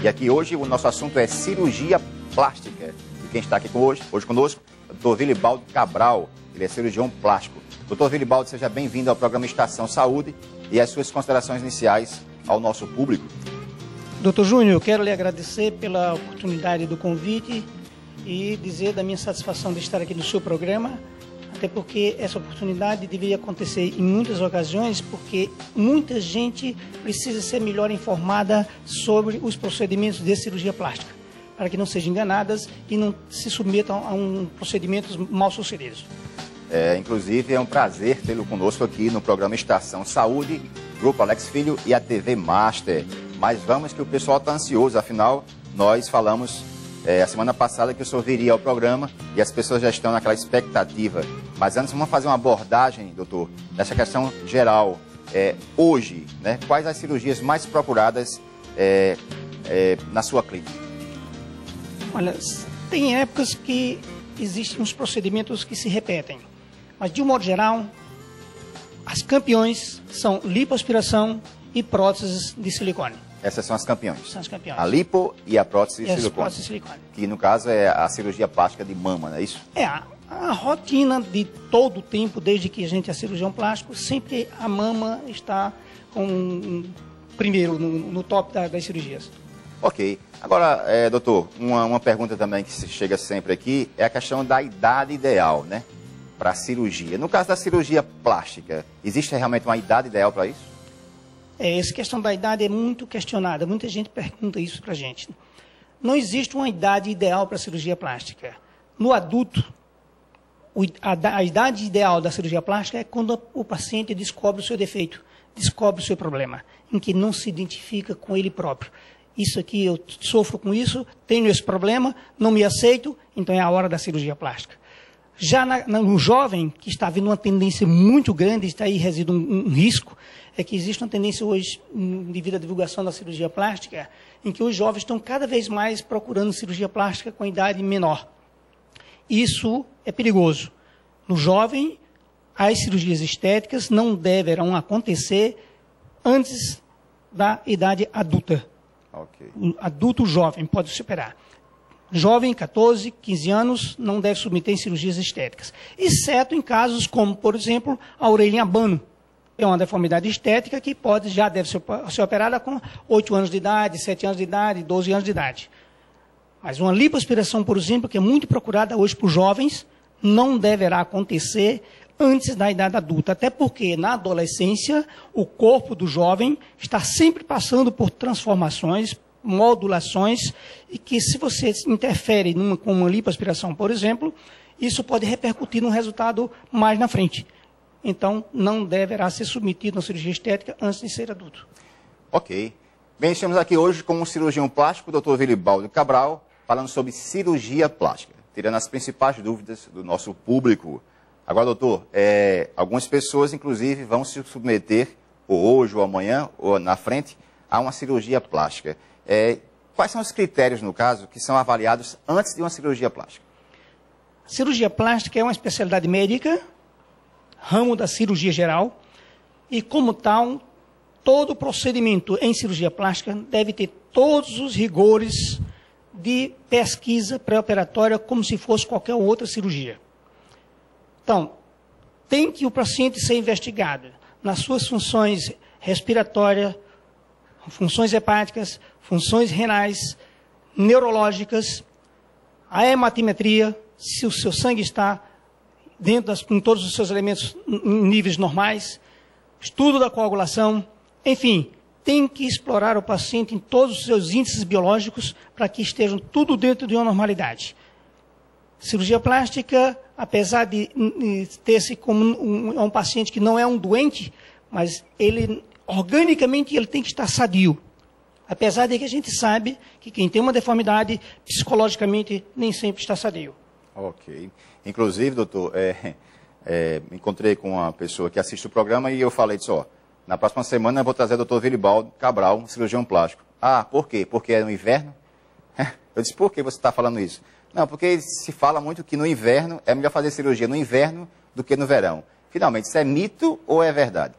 E aqui hoje o nosso assunto é cirurgia plástica. E quem está aqui hoje conosco é o Dr. Wilibaldo Cabral, ele é cirurgião plástico. Dr. Wilibaldo, seja bem-vindo ao programa Estação Saúde e as suas considerações iniciais ao nosso público. Dr. Júnior, eu quero lhe agradecer pela oportunidade do convite e dizer da minha satisfação de estar aqui no seu programa, até porque essa oportunidade deveria acontecer em muitas ocasiões, porque muita gente precisa ser melhor informada sobre os procedimentos de cirurgia plástica, para que não sejam enganadas e não se submetam a procedimentos mal sucedidos. Inclusive, é um prazer tê-lo conosco aqui no programa Estação Saúde, Grupo Alex Filho e a TV Master. Mas vamos que o pessoal está ansioso, afinal, nós falamos a semana passada que o senhor viria ao programa e as pessoas já estão naquela expectativa. Mas antes, vamos fazer uma abordagem, doutor, nessa questão geral. Hoje, né, quais as cirurgias mais procuradas na sua clínica? Olha, tem épocas que existem uns procedimentos que se repetem. Mas, de um modo geral, as campeões são lipoaspiração e próteses de silicone. Essas são as campeões? São as campeões. A lipo e a prótese de silicone. Prótese de silicone. Que, no caso, é a cirurgia plástica de mama, não é isso? A rotina de todo o tempo, desde que a gente é cirurgião plástico, sempre a mama está primeiro no top das cirurgias. Ok. Agora, doutor, uma pergunta também que se chega sempre aqui é a questão da idade ideal, né, para a cirurgia. No caso da cirurgia plástica, existe realmente uma idade ideal para isso? Essa questão da idade é muito questionada. Muita gente pergunta isso para a gente. Não existe uma idade ideal para a cirurgia plástica. No adulto, a idade ideal da cirurgia plástica é quando o paciente descobre o seu defeito, descobre o seu problema, em que não se identifica com ele próprio. Isso aqui, eu sofro com isso, tenho esse problema, não me aceito, então é a hora da cirurgia plástica. Já no jovem, que está havendo uma tendência muito grande, está aí reside um risco, é que existe uma tendência hoje, devido à divulgação da cirurgia plástica, em que os jovens estão cada vez mais procurando cirurgia plástica com idade menor. Isso é perigoso. No jovem, as cirurgias estéticas não deverão acontecer antes da idade adulta. Okay. O adulto jovem pode superar. Jovem, 14, 15 anos, não deve submeter em cirurgias estéticas. Exceto em casos como, por exemplo, a orelha em abano. É uma deformidade estética que já deve ser operada com 8 anos de idade, 7 anos de idade, 12 anos de idade. Mas uma lipoaspiração, por exemplo, que é muito procurada hoje por jovens, não deverá acontecer antes da idade adulta. Até porque, na adolescência, o corpo do jovem está sempre passando por transformações, modulações, e que se você interfere com uma lipoaspiração, por exemplo, isso pode repercutir num resultado mais na frente. Então, não deverá ser submetido a cirurgia estética antes de ser adulto. Ok. Bem, estamos aqui hoje com um cirurgião plástico, o Dr. Wilibaldo Cabral, falando sobre cirurgia plástica, tirando as principais dúvidas do nosso público. Agora, doutor, algumas pessoas, inclusive, vão se submeter, ou hoje, ou amanhã, ou na frente, a uma cirurgia plástica. Quais são os critérios, no caso, que são avaliados antes de uma cirurgia plástica? Cirurgia plástica é uma especialidade médica, ramo da cirurgia geral, e como tal, todo procedimento em cirurgia plástica deve ter todos os rigores de pesquisa pré-operatória, como se fosse qualquer outra cirurgia. Então, tem que o paciente ser investigado nas suas funções respiratórias, funções hepáticas, funções renais, neurológicas, a hematimetria, se o seu sangue está com todos os seus elementos em níveis normais, estudo da coagulação, enfim, tem que explorar o paciente em todos os seus índices biológicos para que estejam tudo dentro de uma normalidade. Cirurgia plástica, apesar de ter-se como um paciente que não é um doente, mas organicamente ele tem que estar sadio. Apesar de que a gente sabe que quem tem uma deformidade, psicologicamente, nem sempre está sadio. Ok. Inclusive, doutor, me encontrei com uma pessoa que assiste o programa e eu falei disso, na próxima semana eu vou trazer o Dr. Wilibaldo Cabral, um cirurgião plástico. Ah, por quê? Porque é no inverno? Eu disse, por que você está falando isso? Não, porque se fala muito que no inverno é melhor fazer cirurgia no inverno do que no verão. Finalmente, isso é mito ou é verdade?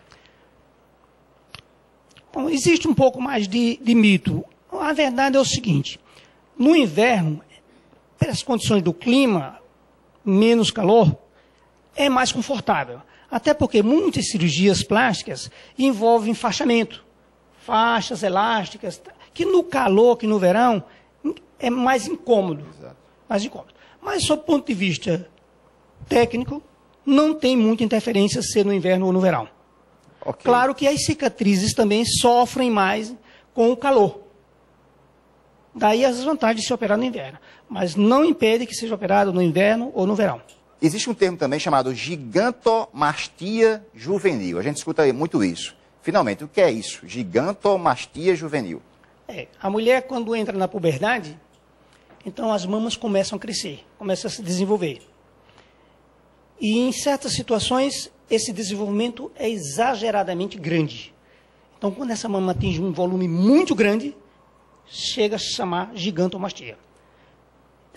Bom, existe um pouco mais de mito. A verdade é o seguinte, no inverno, pelas condições do clima, menos calor, é mais confortável. Até porque muitas cirurgias plásticas envolvem enfaixamento, faixas elásticas, que no calor, que no verão, é mais incômodo. Exato. Mais incômodo. Mas, sob o ponto de vista técnico, não tem muita interferência ser no inverno ou no verão. Okay. Claro que as cicatrizes também sofrem mais com o calor. Daí as vantagens de se operar no inverno. Mas não impede que seja operado no inverno ou no verão. Existe um termo também chamado gigantomastia juvenil. A gente escuta muito isso. Finalmente, o que é isso? Gigantomastia juvenil. A mulher, quando entra na puberdade, então as mamas começam a crescer, começam a se desenvolver. E em certas situações, esse desenvolvimento é exageradamente grande. Então, quando essa mama atinge um volume muito grande, chega a se chamar gigantomastia.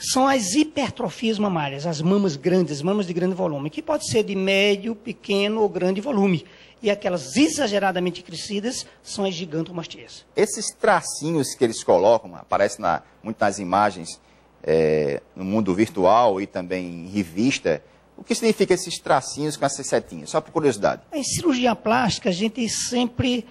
São as hipertrofias mamárias, as mamas grandes, as mamas de grande volume, que pode ser de médio, pequeno ou grande volume. E aquelas exageradamente crescidas são as gigantomastias. Esses tracinhos que eles colocam, aparecem muito nas imagens, no mundo virtual e também em revista, o que significa esses tracinhos com essas setinhas? Só por curiosidade. Em cirurgia plástica, a gente sempre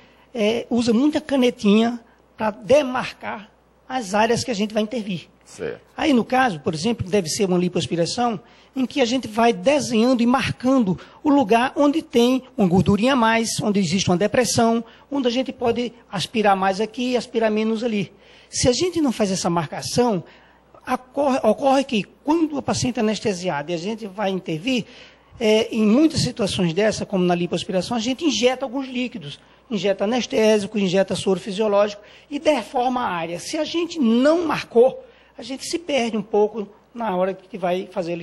usa muita canetinha para demarcar as áreas que a gente vai intervir. Certo. Aí, no caso, por exemplo, deve ser uma lipoaspiração, em que a gente vai desenhando e marcando o lugar onde tem uma gordurinha a mais, onde existe uma depressão, onde a gente pode aspirar mais aqui e aspirar menos ali. Se a gente não faz essa marcação, ocorre que quando o paciente é anestesiado e a gente vai intervir, em muitas situações dessa, como na lipoaspiração, a gente injeta alguns líquidos. Injeta anestésico, injeta soro fisiológico e deforma a área. Se a gente não marcou, a gente se perde um pouco na hora que vai fazer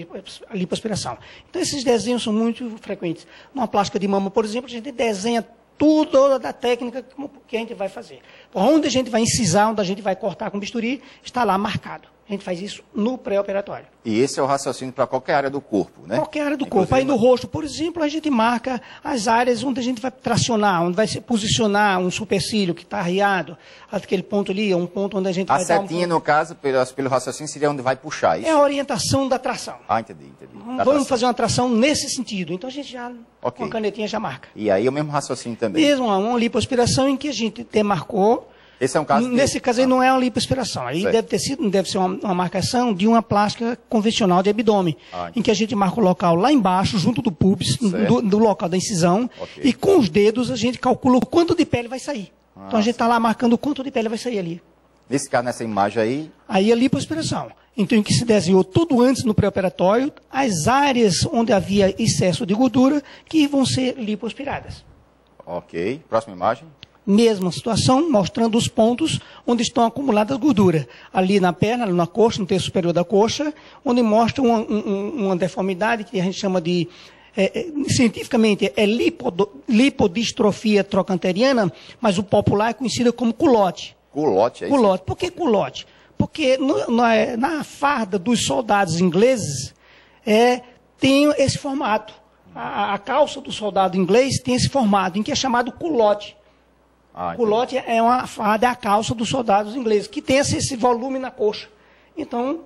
a lipoaspiração. Então, esses desenhos são muito frequentes. Numa plástica de mama, por exemplo, a gente desenha tudo, toda a técnica que a gente vai fazer. Onde a gente vai incisar, onde a gente vai cortar com bisturi, está lá marcado. A gente faz isso no pré-operatório. E esse é o raciocínio para qualquer área do corpo, né? Qualquer área do corpo. Aí no rosto, por exemplo, a gente marca as áreas onde a gente vai tracionar, onde vai se posicionar um supercílio que está arriado, aquele ponto ali, é um ponto onde a gente vai dar A setinha, no caso, pelo raciocínio, seria onde vai puxar isso? É a orientação da tração. Ah, entendi. Vamos fazer uma tração nesse sentido. Então a gente já, com a canetinha, já marca. E aí o mesmo raciocínio também? Mesmo, uma lipoaspiração em que a gente demarcou. Esse é um caso Nesse caso aí não é uma lipoaspiração. Aí deve ser uma marcação de uma plástica convencional de abdômen, em que a gente marca o local lá embaixo, junto do pubis, do local da incisão, e com os dedos a gente calcula o quanto de pele vai sair. Então a gente está lá marcando o quanto de pele vai sair ali. Nesse caso, nessa imagem aí... Aí a lipoaspiração. Então, em que se desenhou tudo antes no pré-operatório, as áreas onde havia excesso de gordura que vão ser lipoaspiradas. Ok. Próxima imagem. Mesma situação, mostrando os pontos onde estão acumuladas gordura. Ali na perna, ali na coxa, no terço superior da coxa, onde mostra uma deformidade que a gente chama de, cientificamente, lipodistrofia trocanteriana, mas o popular é conhecida como culote. Culote, é isso? Culote. Por que culote? Porque na farda dos soldados ingleses tem esse formato. A calça do soldado inglês tem esse formato, em que é chamado culote. Culote é uma farda, é a calça dos soldados ingleses, que tem esse volume na coxa. Então,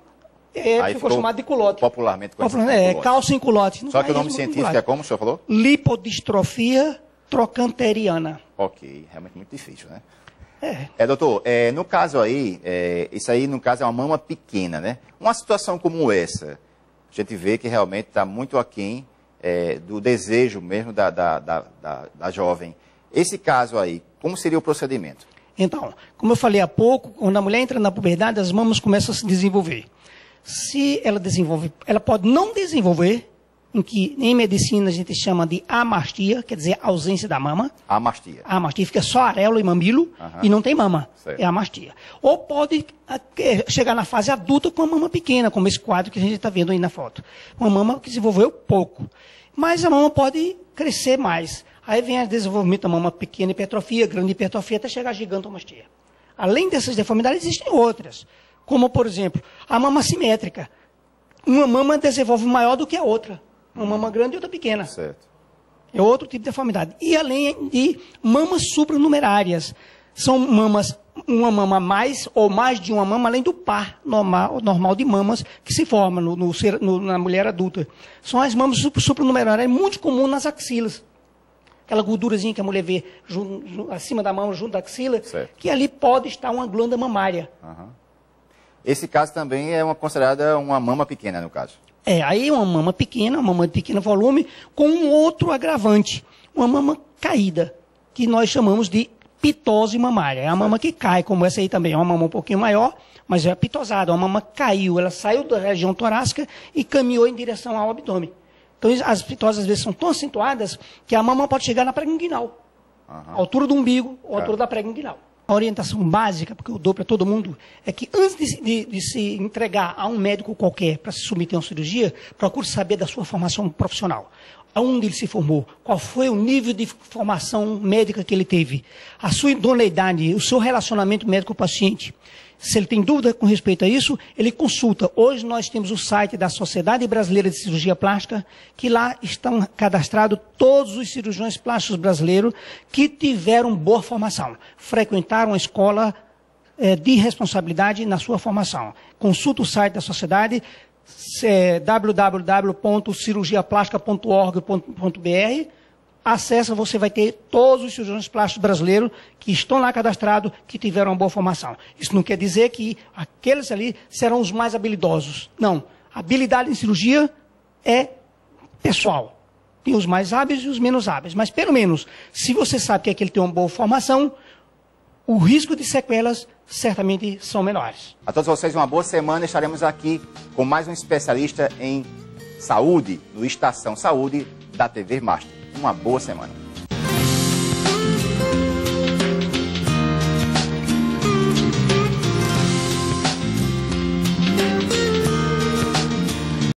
ficou chamado de culote. Popularmente conhecido culote. Calça em culote. Só que o nome científico é como o senhor falou? Lipodistrofia trocanteriana. Ok, realmente muito difícil, né? Doutor, no caso aí, isso aí no caso é uma mama pequena, né? Uma situação como essa, a gente vê que realmente está muito aquém do desejo mesmo da jovem. Esse caso aí, como seria o procedimento? Então, como eu falei há pouco, quando a mulher entra na puberdade, as mamas começam a se desenvolver. Se ela desenvolve, ela pode não desenvolver, em que em medicina a gente chama de amastia, quer dizer, ausência da mama. Amastia. Amastia, fica só areola e mamilo e não tem mama. Certo. É amastia. Ou pode chegar na fase adulta com uma mama pequena, como esse quadro que a gente está vendo aí na foto. Uma mama que desenvolveu pouco. Mas a mama pode crescer mais. Aí vem o desenvolvimento da mama pequena, hipertrofia, grande hipertrofia, até chegar a gigantomastia. Além dessas deformidades, existem outras. Como, por exemplo, a mama simétrica. Uma mama desenvolve maior do que a outra. Uma mama grande e outra pequena. Certo. É outro tipo de deformidade. E além de mamas supranumerárias. São mamas uma mama a mais ou mais de uma mama, além do par normal de mamas que se forma na mulher adulta. São as mamas supranumerárias, é muito comum nas axilas. Aquela gordurazinha que a mulher vê acima da mama, junto da axila, certo, que ali pode estar uma glândula mamária. Uhum. Esse caso também é considerada uma mama pequena, no caso? Aí uma mama de pequeno volume, com um outro agravante, uma mama caída, que nós chamamos de pitose mamária. É a mama que cai, como essa aí também. É uma mama um pouquinho maior, mas é pitosada. Uma mama caiu, ela saiu da região torácica e caminhou em direção ao abdômen. Então, as pitoses, às vezes, são tão acentuadas que a mama pode chegar na pré-inguinal. Uhum. Altura do umbigo ou altura da pré-inguinal. A orientação básica, porque eu dou para todo mundo, é que antes de se entregar a um médico qualquer para se submeter a uma cirurgia, procure saber da sua formação profissional. Aonde ele se formou, qual foi o nível de formação médica que ele teve, a sua idoneidade, o seu relacionamento médico-paciente. Se ele tem dúvida com respeito a isso, ele consulta. Hoje nós temos o site da Sociedade Brasileira de Cirurgia Plástica, que lá estão cadastrados todos os cirurgiões plásticos brasileiros que tiveram boa formação, frequentaram a escola de responsabilidade na sua formação. Consulta o site da Sociedade, www.cirurgiaplástica.org.br. Acessa, você vai ter todos os cirurgiões plásticos brasileiros que estão lá cadastrados, que tiveram uma boa formação. Isso não quer dizer que aqueles ali serão os mais habilidosos. Não. A habilidade em cirurgia é pessoal. Tem os mais hábeis e os menos hábeis. Mas, pelo menos, se você sabe que aquele tem uma boa formação, o risco de sequelas certamente são menores. A todos vocês, uma boa semana. Estaremos aqui com mais um especialista em saúde, no Estação Saúde da TV Master. Uma boa semana.